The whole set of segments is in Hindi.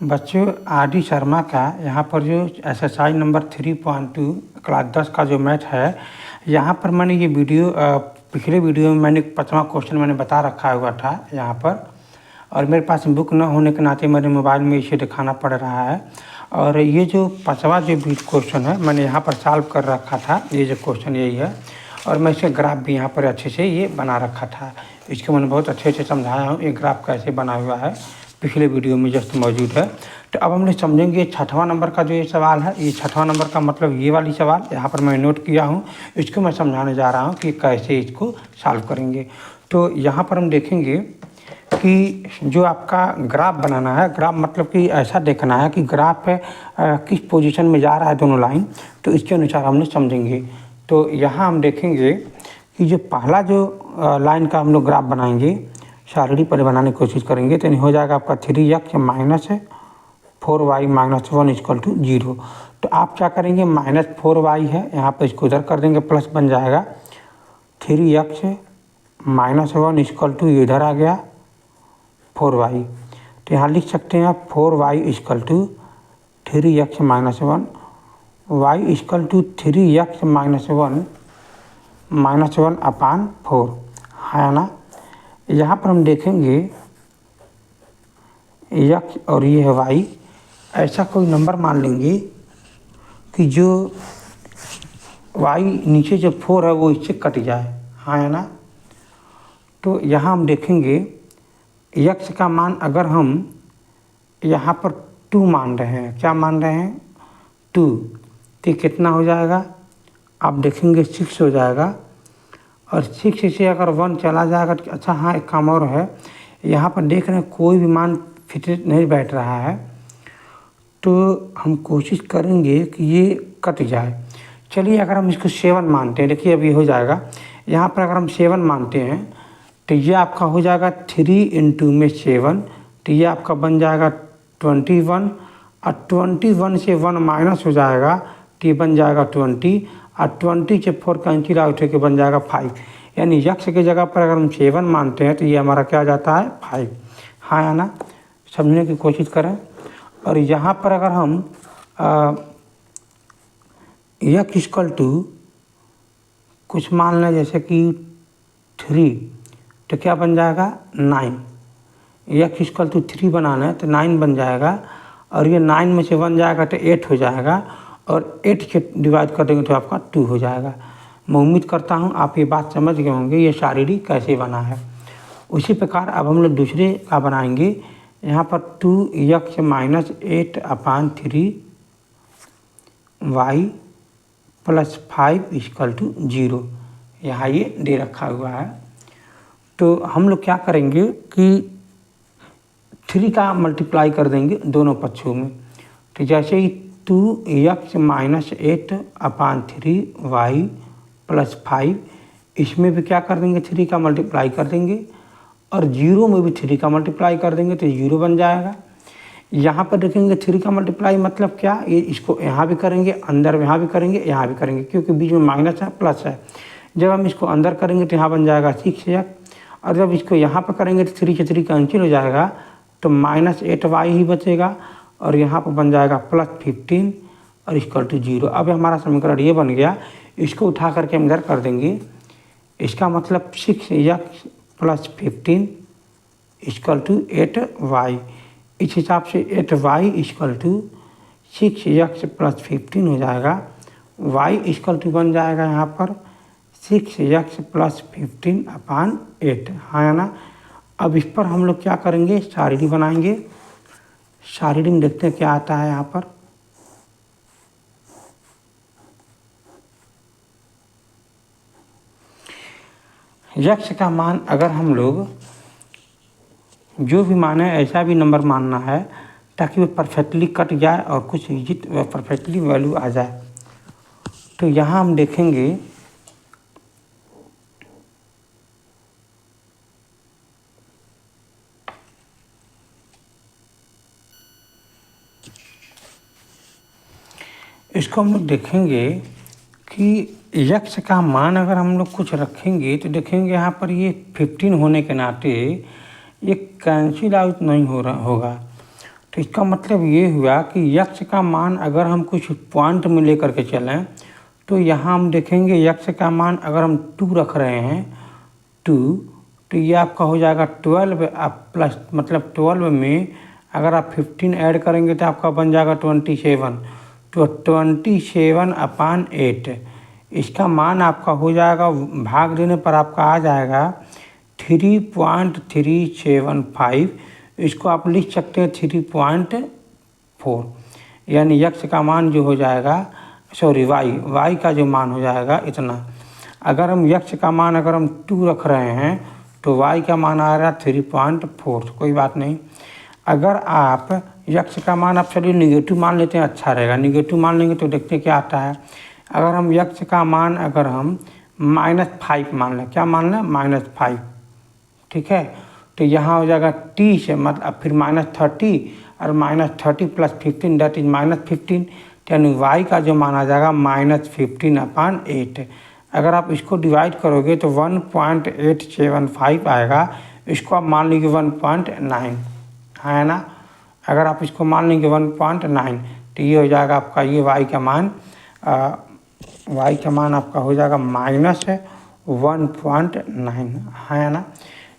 बच्चों आर.डी. शर्मा का यहाँ पर जो एक्सरसाइज नंबर 3.2 क्लास 10 का जो मैथ है, यहाँ पर मैंने ये वीडियो पिछले वीडियो में मैंने 5वां क्वेश्चन मैंने बता रखा हुआ था यहाँ पर, और मेरे पास बुक न होने के नाते मेरे मोबाइल में इसे दिखाना पड़ रहा है। और ये जो 5वां जो क्वेश्चन है मैंने यहाँ पर सॉल्व कर रखा था, ये जो क्वेश्चन यही है, और मैं इसे ग्राफ भी यहाँ पर अच्छे से ये बना रखा था। इसको मैंने बहुत अच्छे से समझाया हूँ, ये ग्राफ कैसे बना हुआ है पिछले वीडियो में जस्ट मौजूद है। तो अब हम लोग समझेंगे 6वां नंबर का जो ये सवाल है, ये 6वां नंबर का मतलब ये वाली सवाल यहाँ पर मैं नोट किया हूँ, इसको मैं समझाने जा रहा हूँ कि कैसे इसको सॉल्व करेंगे। तो यहाँ पर हम देखेंगे कि जो आपका ग्राफ बनाना है, ग्राफ मतलब कि ऐसा देखना है कि ग्राफ किस पोजीशन में जा रहा है दोनों लाइन, तो इसके अनुसार हम लोग समझेंगे। तो यहाँ हम देखेंगे कि जो पहला जो लाइन का हम लोग ग्राफ बनाएंगे, शारीडी पर बनाने की कोशिश करेंगे, तो हो जाएगा आपका 3x minus 4y minus 1 equal to 0। तो आप क्या करेंगे, -4y है यहाँ पर, इसको उधर कर देंगे, प्लस बन जाएगा 3x माइनस 1 इक्वल टू इधर आ गया 4y। तो यहाँ लिख सकते हैं 4y equal to 3x minus 1, y equal to 3x minus 1 upon 4 है ना। यहाँ पर हम देखेंगे x और ये है y, ऐसा कोई नंबर मान लेंगे कि जो y नीचे जो 4 है वो इससे कट जाए, हाँ है ना। तो यहाँ हम देखेंगे x का मान अगर हम यहाँ पर 2 मान रहे हैं, क्या मान रहे हैं 2, तो कितना हो जाएगा, आप देखेंगे 6 हो जाएगा। और 6 से अगर 1 चला जाएगा तो अच्छा, हाँ एक काम और है, यहाँ पर देख रहे हैं कोई भी मान फिट नहीं बैठ रहा है, तो हम कोशिश करेंगे कि ये कट जाए। चलिए अगर हम इसको 7 मानते हैं, देखिए अभी हो जाएगा, यहाँ पर अगर हम 7 मानते हैं तो ये आपका हो जाएगा 3 इंटू में 7, तो ये आपका बन जाएगा 21, और 21 से 1 माइनस हो जाएगा तो ये बन जाएगा 20, और 20 से 4 कैंसिल आउट होकर बन जाएगा 5। यानी x की जगह पर अगर हम 7 मानते हैं तो ये हमारा क्या आ जाता है 5, हाँ या ना। समझने की कोशिश करें। और यहाँ पर अगर हम x इक्वल टू कुछ मान लें जैसे कि 3, तो क्या बन जाएगा 9। x इक्वल टू 3 बनाना है तो 9 बन जाएगा, और ये 9 में से 1 जाएगा तो 8 हो जाएगा, और 8 से डिवाइड कर देंगे तो आपका 2 हो जाएगा। मैं उम्मीद करता हूँ आप ये बात समझ गए होंगे ये शारीडी कैसे बना है। उसी प्रकार अब हम लोग दूसरे का बनाएंगे, यहाँ पर 2x minus 8 upon 3y plus 5 equal to 0, यहाँ ये दे रखा हुआ है। तो हम लोग क्या करेंगे कि 3 का मल्टीप्लाई कर देंगे दोनों पक्षों में। तो जैसे ही 2x minus 8 upon 3y plus 5, इसमें भी क्या कर देंगे 3 का मल्टीप्लाई कर देंगे, और 0 में भी 3 का मल्टीप्लाई कर देंगे तो 0 बन जाएगा। यहाँ पर देखेंगे 3 का मल्टीप्लाई मतलब क्या, ये इसको यहाँ भी करेंगे, अंदर यहाँ भी करेंगे, यहाँ भी करेंगे, क्योंकि बीच में माइनस है प्लस है। जब हम इसको अंदर करेंगे तो यहाँ बन जाएगा 6x, और जब इसको यहाँ पर करेंगे तो 3 से 3 कैंसिल हो जाएगा तो -8y ही बचेगा, और यहाँ पर बन जाएगा +15 और इक्वल टू 0। अब हमारा समीकरण ये बन गया, इसको उठा करके हम इधर कर देंगे, इसका मतलब 6x plus 15 equal to 8y। इस हिसाब से 8y equal to 6x plus 15 हो जाएगा, y इक्वल टू बन जाएगा यहाँ पर 6x प्लस 15 अपान 8, हाँ ना। अब इस पर हम लोग क्या करेंगे, शारीडी बनाएंगे। शारीडी में देखते हैं क्या आता है यहाँ पर। x का मान अगर हम लोग जो भी माने ऐसा भी नंबर मानना है ताकि वो परफेक्टली कट जाए और कुछ परफेक्टली वैल्यू आ जाए। तो यहाँ हम देखेंगे इसको हम लोग देखेंगे कि x का मान अगर हम लोग कुछ रखेंगे तो देखेंगे यहाँ पर ये 15 होने के नाते ये कैंसिल आउट नहीं हो रहा होगा। तो इसका मतलब ये हुआ कि यक्ष का मान अगर हम कुछ पॉइंट में लेकर के चलें तो यहाँ हम देखेंगे यक्ष का मान अगर हम 2 रख रहे हैं 2, तो ये आपका हो जाएगा 12 आप प्लस मतलब 12 में अगर आप 15 ऐड करेंगे तो आपका बन जाएगा 27। तो 27/8 इसका मान आपका हो जाएगा, भाग देने पर आपका आ जाएगा 3.375। इसको आप लिख सकते हैं 3.4, यानी यक्ष का मान जो हो जाएगा, सॉरी वाई का जो मान हो जाएगा इतना। अगर हम यक्ष का मान अगर हम 2 रख रहे हैं तो वाई का मान आ रहा है 3.4, कोई बात नहीं। अगर आप यक्ष का मान आप चलिए निगेटिव मान लेते हैं, अच्छा रहेगा। निगेटिव मान लेंगे तो देखते हैं क्या आता है। अगर हम यक्ष का मान अगर हम -5 मान लें, क्या मान लें, -5, ठीक है। तो यहाँ हो जाएगा t से मतलब फिर -30 और -30 + 15 दैट इज -15, यानी y का जो मान आ जाएगा -15/8। अगर आप इसको डिवाइड करोगे तो 1.875 आएगा। इसको आप मान लीजिए 1.9 है ना। अगर आप इसको मान लेंगे 1.9 तो ये हो जाएगा आपका, ये y का मान आपका हो जाएगा -1.9 है ना।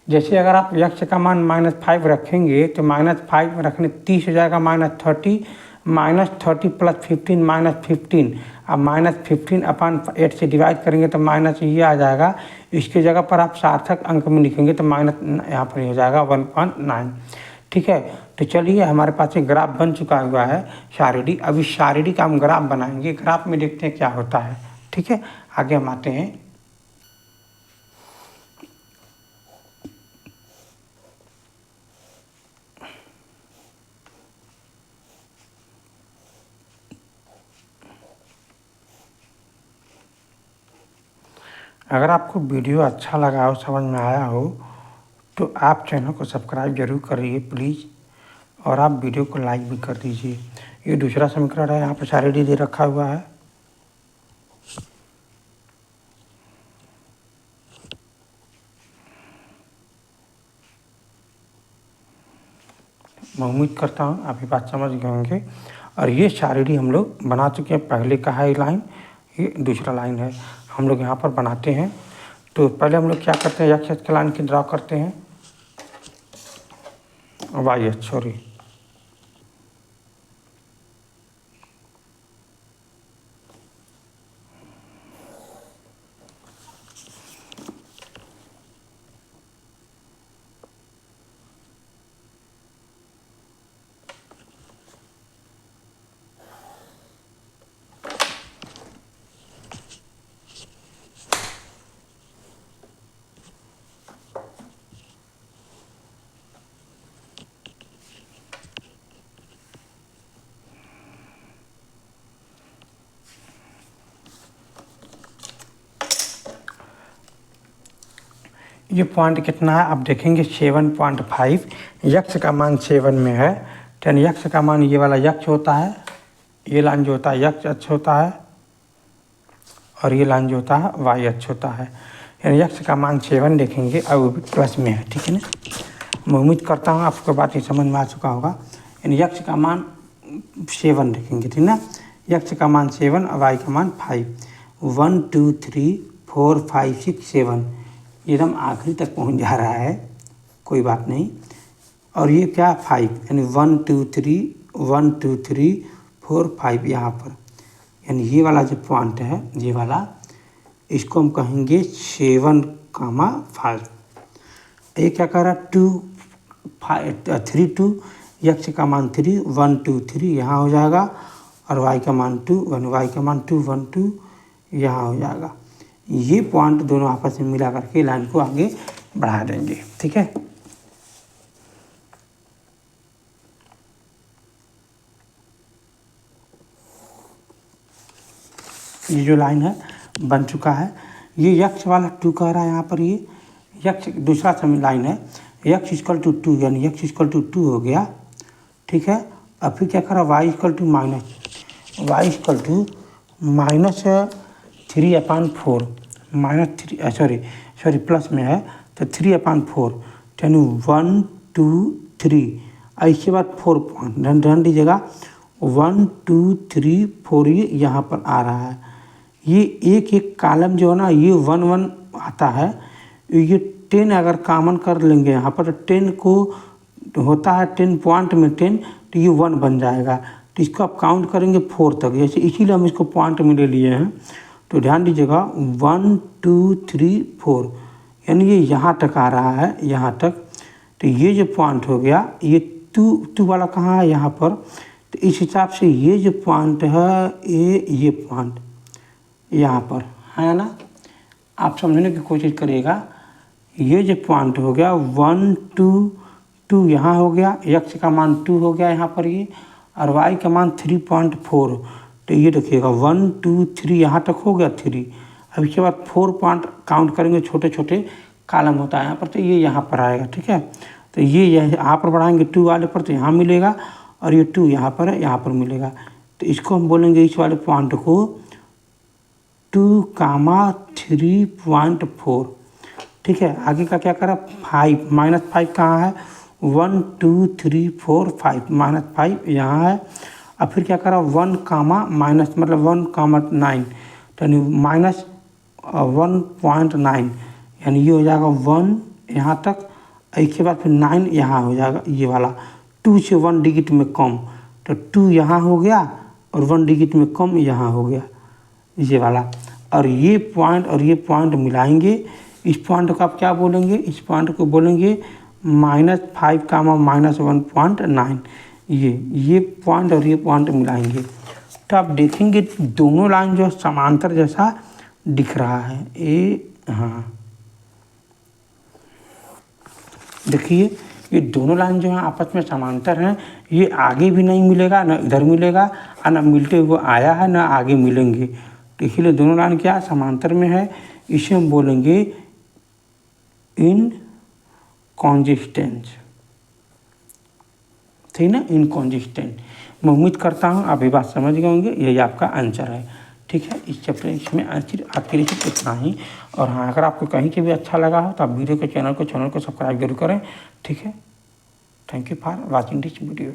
जैसे अगर आप यक्ष का मान -5 रखेंगे तो -5 रखने 30 हो जाएगा -30 +15 -15, अब -15/8 से डिवाइड करेंगे तो माइनस ये आ जाएगा। इसकी जगह पर आप सार्थक अंक में लिखेंगे तो माइनस यहाँ पर हो जाएगा 1.9, ठीक है। तो चलिए हमारे पास एक ग्राफ बन चुका हुआ है शारीरिक। अभी शारीरिक का हम ग्राफ बनाएंगे, ग्राफ में देखते हैं क्या होता है, ठीक है। आगे हम आते हैं। अगर आपको वीडियो अच्छा लगा हो, समझ में आया हो, तो आप चैनल को सब्सक्राइब जरूर करिए प्लीज़, और आप वीडियो को लाइक भी कर दीजिए। ये दूसरा समीकरण है, यहाँ पर शारीरिक दे रखा हुआ है। मैं उम्मीद करता हूँ आप ये बात समझ गए होंगे। और ये शारीरिक हम लोग बना चुके हैं, पहले का है लाइन, ये दूसरा लाइन है, हम लोग यहाँ पर बनाते हैं। तो पहले हम लोग क्या करते हैं, एक्स की लाइन की ड्रा करते हैं, वाई एक्स, सॉरी, ये पॉइंट कितना है आप देखेंगे 7.5। यक्ष का मान 7 में है, यानी यक्ष का मान ये वाला यक्ष होता है, ये लाइन जो होता है यक्ष अक्ष होता है, और ये लाइन जो होता है वाई अक्ष होता है। यानी यक्ष का मान 7 देखेंगे और वो भी प्लस में है, ठीक है ना। मैं उम्मीद करता हूँ आपको बात ये समझ में आ चुका होगा। यानी यक्ष का मान 7 देखेंगे, ठीक ना। यक्ष का मान 7 और वाई का मान 5। 1 2 3 4 5 6 7 एकदम आखिरी तक पहुंच जा रहा है, कोई बात नहीं। और ये क्या 5, यानी 1 2 3 4 5 यहाँ पर, यानी ये वाला जो पॉइंट है ये वाला, इसको हम कहेंगे 7,5। ये क्या कर रहा है 2 5 3 2, यक्ष का मान 3 1 2 3 यहाँ हो जाएगा, और वाई का मान 2 वाई का मान 2 1 2 यहाँ हो जाएगा। ये पॉइंट दोनों आपस में मिला करके लाइन को आगे बढ़ा देंगे, ठीक है। ये जो लाइन है बन चुका है। ये यक्ष वाला 2 कह रहा है यहाँ पर, ये यक्ष दूसरा समय लाइन है, यक्ष इक्वल टू 2, यानी यक्ष इक्वल टू 2 हो गया, ठीक है। अब फिर क्या कर रहा है y equal to -3/4 sorry plus में है तो 3/4, यानी 1 2 3 और इसके बाद 4 पॉइंट ध्यान दीजिएगा 1 2 3 4 ये यहाँ पर आ रहा है। ये एक एक कॉलम जो है ना ये 1 1 आता है। ये 10 अगर कॉमन कर लेंगे यहाँ पर, तो 10 को होता है 10 पॉइंट में 10, तो ये 1 बन जाएगा। तो इसको आप काउंट करेंगे 4 तक, जैसे इसीलिए हम इसको पॉइंट में ले लिए हैं। तो ध्यान दीजिएगा 1 2 3 4 यानी ये यहाँ तक आ रहा है, यहाँ तक। तो ये जो पॉइंट हो गया ये 2 वाला कहाँ है, यहाँ पर। तो इस हिसाब से ये जो पॉइंट है ये पॉइंट यहाँ पर है ना। आप समझने की कोशिश करिएगा। ये जो पॉइंट हो गया 1 2 2 यहाँ हो गया, x का मान 2 हो गया यहाँ पर ये, और y का मान 3.4। तो ये देखिएगा 1 2 3 यहाँ तक हो गया 3। अब इसके बाद 4 पॉइंट काउंट करेंगे, छोटे छोटे कॉलम होता है यहाँ पर, तो ये यहाँ पर आएगा। ठीक है, तो ये यहाँ पर बढ़ाएंगे 2 वाले पर, तो यहाँ मिलेगा, और ये 2 यहाँ पर है, यहाँ पर मिलेगा। तो इसको हम बोलेंगे इस वाले पॉइंट को 2,3.4। ठीक है, आगे का क्या करा 5 -5 कहाँ है 1 2 3 4 5 -5 यहाँ है। अब फिर क्या करा 1 कामा माइनस मतलब 1,9 तो यानी -1.9 यानी ये हो जाएगा 1 यहाँ तक। इसके बाद फिर 9 यहाँ हो जाएगा, ये वाला 2 से 1 डिजिट में कम, तो 2 यहाँ हो गया और 1 डिजिट में कम यहाँ हो गया, ये वाला। और ये पॉइंट मिलाएंगे। इस पॉइंट को आप क्या बोलेंगे, इस पॉइंट को बोलेंगे -5 कामा -1.9। ये पॉइंट और ये पॉइंट मिलाएंगे तो आप देखेंगे दोनों लाइन जो समांतर जैसा दिख रहा है। हाँ देखिए ये दोनों लाइन जो है आपस में समांतर हैं। ये आगे भी नहीं मिलेगा, ना इधर मिलेगा, और ना मिलते हुए आया है, ना आगे मिलेंगे। तो इसलिए दोनों लाइन क्या समांतर में है। इसे हम बोलेंगे इनकॉन्सिस्टेंट, ठीक ना, इनकॉन्सिस्टेंट। मैं उम्मीद करता हूँ आप ये बात समझ गए होंगे। यही आपका आंसर है। ठीक है, इस चैप्टर इसमें आंसर आपके लिए सिर्फ इतना ही। और हाँ, अगर आपको कहीं के भी अच्छा लगा हो तो आप वीडियो के चैनल को सब्सक्राइब जरूर करें। ठीक है, thank you for watching this video.